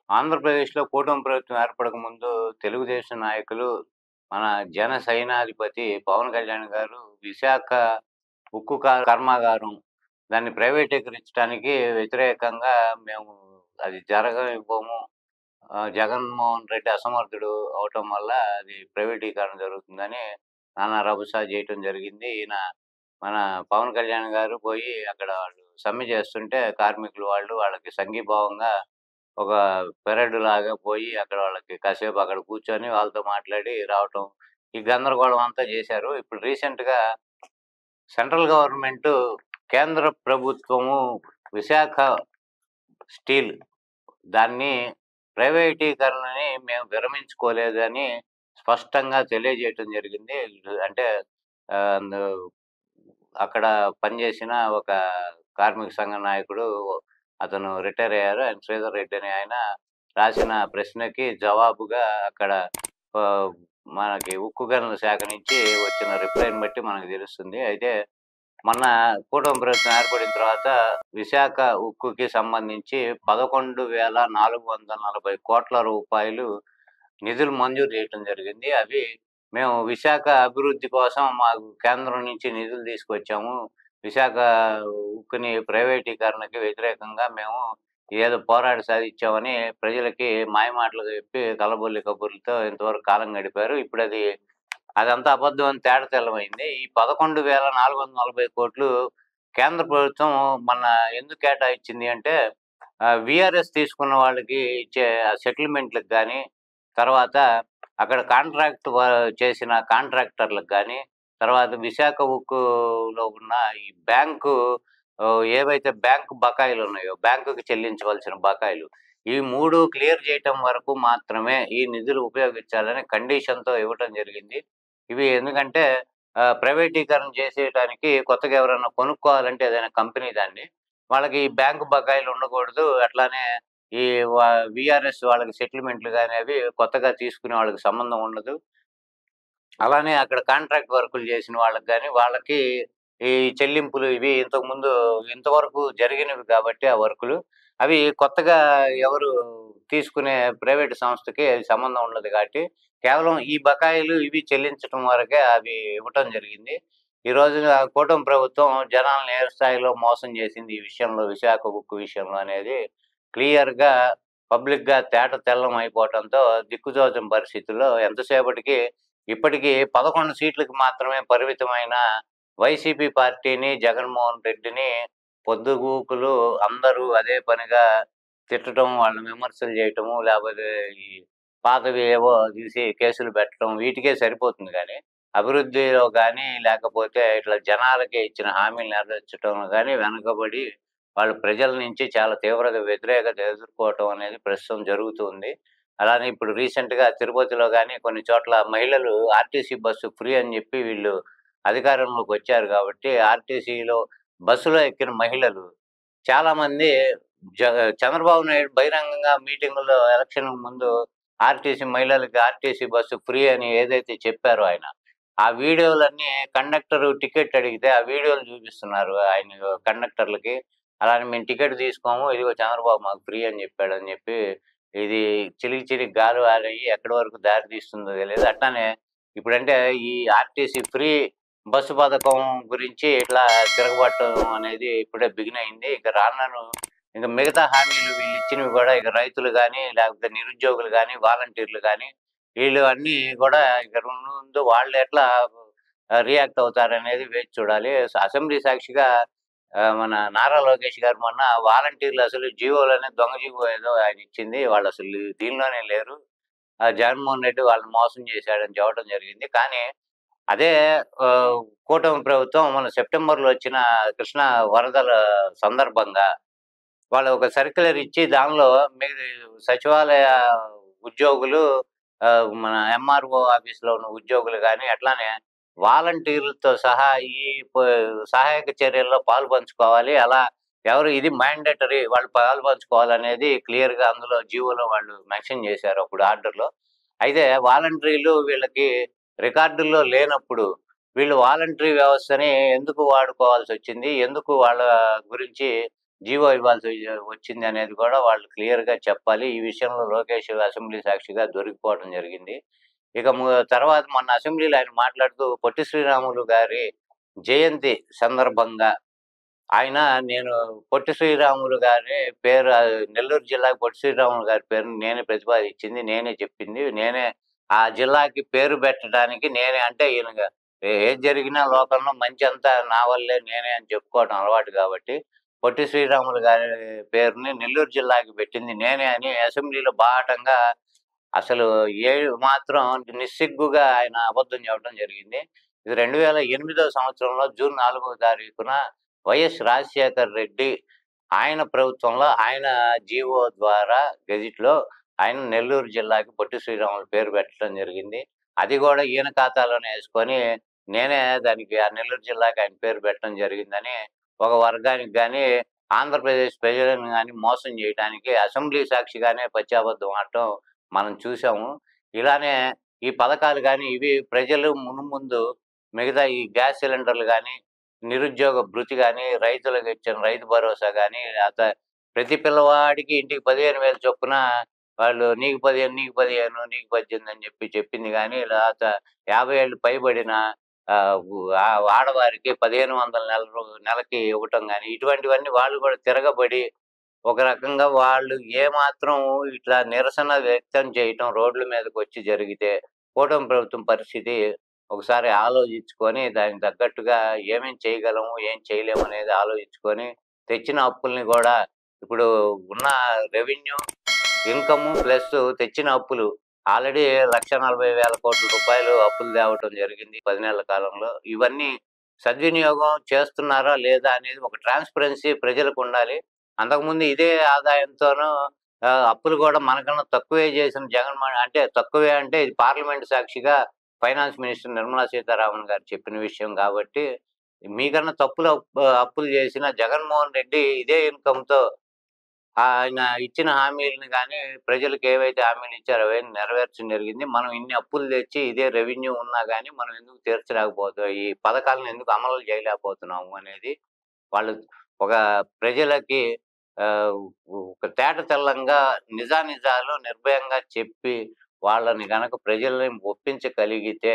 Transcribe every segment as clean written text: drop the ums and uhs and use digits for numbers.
ఆంధ్రప్రదేశ్‌లో కూటమి ప్రభుత్వం ఏర్పడక ముందు తెలుగుదేశం నాయకులు, మన జన సైనాధిపతి పవన్ కళ్యాణ్ గారు విశాఖ ఉక్కు కర్మాగారం దాన్ని ప్రైవేటీకరించడానికి వ్యతిరేకంగా మేము అది జరగనివ్వము. జగన్మోహన్ రెడ్డి అసమర్థుడు అవటం వల్ల అది ప్రైవేటీకరణ జరుగుతుందని నానా రభస చేయటం జరిగింది. మన పవన్ కళ్యాణ్ గారు పోయి అక్కడ వాళ్ళు సమ్మె చేస్తుంటే కార్మికులు వాళ్ళకి సంఘీభావంగా ఒక పెరేడ్ లాగా పోయి అక్కడ వాళ్ళకి కాసేపు అక్కడ కూర్చొని వాళ్ళతో మాట్లాడి రావటం. ఈ గందరగోళం అంతా చేశారు. ఇప్పుడు రీసెంట్‌గా సెంట్రల్ గవర్నమెంటు, కేంద్ర ప్రభుత్వము విశాఖ స్టీల్ దాన్ని ప్రైవేటీకరణని మేము విరమించుకోలేదని స్పష్టంగా తెలియజేయటం జరిగింది. అంటే ఆహ్, అక్కడ పనిచేసిన ఒక కార్మిక సంఘ నాయకుడు, అతను రిటైర్ అయ్యారు. ఆయన శ్రీధర్ రెడ్డి అని ఆయన రాసిన ప్రశ్నకి జవాబుగా అక్కడ ఆహ్, మనకి ఉక్కు గనుల శాఖ నుంచి వచ్చిన రిప్లైని బట్టి మనకు తెలుస్తుంది. అయితే మొన్న కూటమి ప్రభుత్వం ఏర్పడిన తర్వాత విశాఖ ఉక్కుకి సంబంధించి 11,440 రూపాయలు నిధులు మంజూరు చేయటం జరిగింది. అవి మేము విశాఖ అభివృద్ధి కోసం మాకు కేంద్రం నుంచి నిధులు తీసుకొచ్చాము. విశాఖ ఉక్కుని ప్రైవేటీకరణకి వ్యతిరేకంగా మేము ఏదో పోరాడి సాధిచ్చామని ప్రజలకి మాయమాటలు చెప్పి కల్లబొల్లి కబుర్లతో ఇంతవరకు కాలం గడిపారు. ఇప్పుడది అదంతా అబద్ధం అని తేటతెల్లమైంది. ఈ 11,440 కేంద్ర ప్రభుత్వం మొన్న ఎందుకు కేటాయించింది అంటే, వీఆర్ఎస్ తీసుకున్న వాళ్ళకి ఇచ్చే సెటిల్మెంట్‌లకి గాని, తర్వాత అక్కడ కాంట్రాక్ట్ చేసిన కాంట్రాక్టర్లకు గాని, తర్వాత విశాఖ ఉక్కులో ఉన్న ఈ బ్యాంకు ఏవైతే బ్యాంకు బకాయిలున్నాయో, బ్యాంకుకి చెల్లించవలసిన బకాయిలు, ఈ 3 క్లియర్ చేయటం వరకు మాత్రమే ఈ నిధులు ఉపయోగించాలని కండిషన్‌తో ఇవ్వటం జరిగింది. ఇవి ఎందుకంటే ప్రైవేటీకరణ చేసేయటానికి కొత్తగా ఎవరైనా కొనుక్కోవాలంటే ఏదైనా కంపెనీ దాన్ని, వాళ్ళకి ఈ బ్యాంకు బకాయిలు ఉండకూడదు. అట్లానే ఈ వ వీఆర్ఎస్ వాళ్ళకి సెటిల్మెంట్‌లు గాని అవి కొత్తగా తీసుకునే వాళ్ళకి సంబంధం ఉండదు. అలానే అక్కడ కాంట్రాక్ట్ వర్కులు చేసిన వాళ్ళకి గాని, వాళ్ళకి ఈ చెల్లింపులు ఇవి ఇంతవరకు జరిగినవి కాబట్టి ఆ వర్కులు, అవి కొత్తగా ఎవరు తీసుకునే ప్రైవేట్ సంస్థకి అది సంబంధం ఉండదు కాబట్టి, కేవలం ఈ బకాయిలు ఇవి చెల్లించటం వరకే అవి ఇవ్వటం జరిగింది. ఈ రోజున కూటమి ప్రభుత్వం జనాల్ని ఏ స్థాయిలో మోసం చేసింది ఈ విషయంలో, విశాఖ ఉక్కు విషయంలో అనేది క్లియర్‌గా పబ్లిక్‌గా తేటతెల్లం అయిపోవటంతో దిక్కుతోచని పరిస్థితుల్లో ఎంతసేపటికి ఇప్పటికీ 11 సీట్లకు మాత్రమే పరిమితమైన వైసీపీ పార్టీని, జగన్మోహన్ రెడ్డిని పొద్దుగూకులు అందరూ అదే పనిగా తిట్టటం, వాళ్ళని విమర్శలు చేయటము, లేపోతే ఈ పాతవి ఏవో తీసి కేసులు పెట్టడం వీటికే సరిపోతుంది గానీ, అభివృద్ధిలో గానీ, లేకపోతే ఇట్లా జనాలకి ఇచ్చిన హామీలు నెరవేర్చటంలో గానీ వెనకబడి వాళ్ళు ప్రజల నుంచి చాలా తీవ్ర వ్యతిరేకత ఎదుర్కోవటం అనేది ప్రస్తుతం జరుగుతుంది. అలానే ఇప్పుడు రీసెంట్‌గా తిరుపతిలో గాని, కొన్ని చోట్ల మహిళలు ఆర్టీసీ బస్సు ఫ్రీ అని జెప్పి వీళ్ళు అధికారంలోకొచ్చారు గాబట్టి, ఆర్టీసీలో బస్సులో ఎక్కిన మహిళలు చాలామంది జ చంద్రబాబు నాయుడు బహిరంగంగా మీటింగుల్లో ఎలక్షన్‌కి ముందు మహిళలకి ఆర్టీసీ బస్సు ఫ్రీ అని ఏదైతే చెప్పారో ఆయన, ఆ వీడియోలన్నీ కండక్టరు టికెట్ అడిగితే ఆ వీడియోలు చూపిస్తున్నారు ఆయన కండక్టర్లకి. అలానే మేము టికెట్ తీసుకోము. ఇదిగో చంద్రబాబు మాకు ఫ్రీ అని చెప్పాడని చెప్పి, ఇది చిలికి చిలికి గాలి వారయ్యి ఎక్కడి వరకు దారి తీస్తుందో తెలీదు. అట్లానే ఇప్పుడంటే ఈ ఆర్టీసీ ఫ్రీ బస్సు పథకం గురించి ఇట్లా తిరగబట్టం అనేది ఇప్పుడే బిగిన్ అయింది. ఇక రాను ఇంక మిగతా హామీలు వీళ్ళిచ్చినవి గూడా ఇక రైతులు గాని, లేకపోతే నిరుద్యోగులు గాని, వాలంటీర్లు గాని, వీళ్ళు అన్నీ గూడా ఇక ముందు వాళ్ళు ఎట్లా రియాక్ట్ అవుతారనేది వేచి చూడాలి. అసెంబ్లీ సాక్షిగా మన నారా లోకేష్ గారు మొన్న వాలంటీర్లు అసలు జీవోలనే దొంగ జీవో ఏదో ఆయనిచ్చింది. వాళ్ళసలు దీనిలోనే లేరు. జగన్మోహన్ రెడ్డి వాళ్ళని మోసం చేశాడని చెప్పడం జరిగింది. కానీ అదే కూటమి ప్రభుత్వం మన సెప్టెంబర్‌లో వచ్చిన కృష్ణా వరదల సందర్భంగా వాళ్ళు ఒక సర్క్యులర్ ఇచ్చి దానిలో సచివాలయ ఉద్యోగులు, మన ఎంఆర్ఓ ఆఫీస్‌లో ఉన్న ఉద్యోగులు గాని, అట్లానే వాలంటీర్లతో సహా ఈ ప సహాయక చర్యల్లో పాలుపంచుకోవాలి. అలా ఇది మ్యాండేటరీ వాళ్ళు పాలుపంచుకోవాలనేది క్లియర్‌గా అందులో జీవోలో వాళ్ళు మెన్షన్ చేశారు అప్పుడు ఆర్డర్‌లో. అయితే వాలంటీర్లు వీళ్ళకి రికార్డుల్లో లేనప్పుడు వీళ్ళు వాలంటరీ వ్యవస్థని ఎందుకు వాడుకోవాల్సొచ్చింది? ఎందుకు వాళ్ళ గురించి జీవో ఇవ్వాల్సి వచ్చింది అనేది కూడా వాళ్ళు క్లియర్‌గా చెప్పాలి. ఈ విషయంలో లోకేష్ అసెంబ్లీ సాక్షిగా దొరికిపోవడం జరిగింది. ఇక తర్వాత మొన్న అసెంబ్లీలో ఆయన మాట్లాడుతూ పొట్టి శ్రీరాములు గారి జయంతి సందర్భంగా ఆయన నేను పొట్టి శ్రీరాములు గారి పేరు నెల్లూరు జిల్లాకి పొట్టి శ్రీరాములు గారి పేరుని నేనే ప్రతిపాదించింది. నేనే చెప్పింది. నేనే ఆ జిల్లాకి పేరు పెట్టడానికి నేనే అంటే ఈయనగ ఏది జరిగినా లోకంలో మంచంతా నా వల్లే నేనే అని చెప్పుకోవడం అలవాటు కాబట్టి, పొట్టి శ్రీరాములు గారి పేరుని నెల్లూరు జిల్లాకి పెట్టింది నేనే అని అసెంబ్లీలో బాహటంగా అసలు ఏ మాత్రం నిస్సిగ్గుగా ఆయన అబద్ధం చెప్పడం జరిగింది. ఇది 2008 సంవత్సరంలో జూన్ 4వ తారీఖున వైఎస్ రాజశేఖర్ రెడ్డి ఆయన ప్రభుత్వంలో ఆయన జీవో ద్వారా గెజిట్‌లో ఆయన నెల్లూరు జిల్లాకి పొట్టి శ్రీరాములు పేరు పెట్టడం జరిగింది. అది గూడా ఈయన ఖాతాలోనే యేసుకొని నేనే దానికి ఆ నెల్లూరు జిల్లాకి ఆయన పేరు పెట్టడం జరిగిందని ఒక వర్గానికి గాని, ఆంధ్రప్రదేశ్ ప్రజలను గాని మోసం జేయడానికి అసెంబ్లీ సాక్షిగానే పచ్చాబద్ధం ఆడటం మనం చూసాము. ఇలానే ఈ పథకాలు గాని ఇవి ప్రజలు మునుముందు మిగతా ఈ గ్యాస్ సిలిండర్‌లు గాని, నిరుద్యోగ భృతి గాని, రైతులకు ఇచ్చిన రైతు భరోసా గాని, ప్రతి పిల్లవాడికి ఇంటికి 15,000 చొప్పున వాళ్ళు నీకు 15, నీకు 15, నీకు 18 అని చెప్పింది గాని, తర్వాత 50 ఏళ్ళు పైబడిన ఆడవారికి 1500 నెలకి ఇవ్వటం గాని, ఇటువంటివన్నీ వాళ్ళు కూడా తిరగబడి ఒక రకంగా వాళ్ళు ఏమాత్రం ఇట్లా నిరసన వ్యక్తం చేయటం రోడ్ల మీదకొచ్చి జరిగితే, కూటమి ప్రభుత్వం పరిస్థితి ఒకసారి ఆలోచించుకొని దానికి తగ్గట్టుగా ఏమేం చేయగలము, ఏం చేయలేము అనేది ఆలోచించుకొని, తెచ్చిన అప్పుల్ని గూడా ఇప్పుడు ఉన్న రెవెన్యూ ఇన్‌కము ప్లస్ తెచ్చిన అప్పులు ఆల్రెడీ 1,40,000,00,00,000 అప్పులు తేవటం జరిగింది 10 నెలల కాలంలో. ఇవన్నీ సద్వినియోగం చేస్తున్నారా లేదా అనేది ఒక ట్రాన్స్‌పరెన్సీ ప్రజలకుండాలి. అంతకుముందు ఇదే ఆదాయంతోను అప్పులు గూడా మనకన్నా తక్కువే చేసిన అంటే తక్కువే అంటే ఇది పార్లమెంట్ సాక్షిగా ఫైనాన్స్ మినిస్టర్ నిర్మలా సీతారామన్ గారు చెప్పిన విషయం గాబట్టి, మీకన్నా అప్పులు చేసిన జగన్‌మోహన్ రెడ్డి ఇదే ఇన్‌కమ్‌తో ఆయన ఇచ్చిన హామీలని గాని, ప్రజలకు ఏవైతే హామీలు ఇచ్చారో అవన్నీ నెరవేర్చడం జరిగింది. మనం ఇన్ని అప్పులు తెచ్చి ఇదే రెవెన్యూ ఉన్నా గాని మనం ఎందుకు ఈ పథకాలను ఎందుకు అమలు చేయలేకపోతున్నాము అనేది వాళ్ళు ఒక ప్రజలకి ఆహ్, ఒక తేట తెల్లంగా నిజానిజాలు నిర్భయంగా చెప్పి, వాళ్ళని గనక ప్రజల్ని ఒప్పించగలిగితే,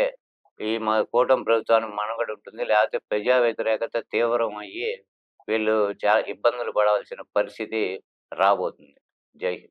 ఈ కూటమి ప్రభుత్వానికి మనుగడ ఉంటుంది. లేకపోతే ప్రజా వ్యతిరేకత తీవ్రమయ్యి, వీళ్ళు చాలా ఇబ్బందులు పడవలసిన పరిస్థితి రాబోతుంది. జై హింద్.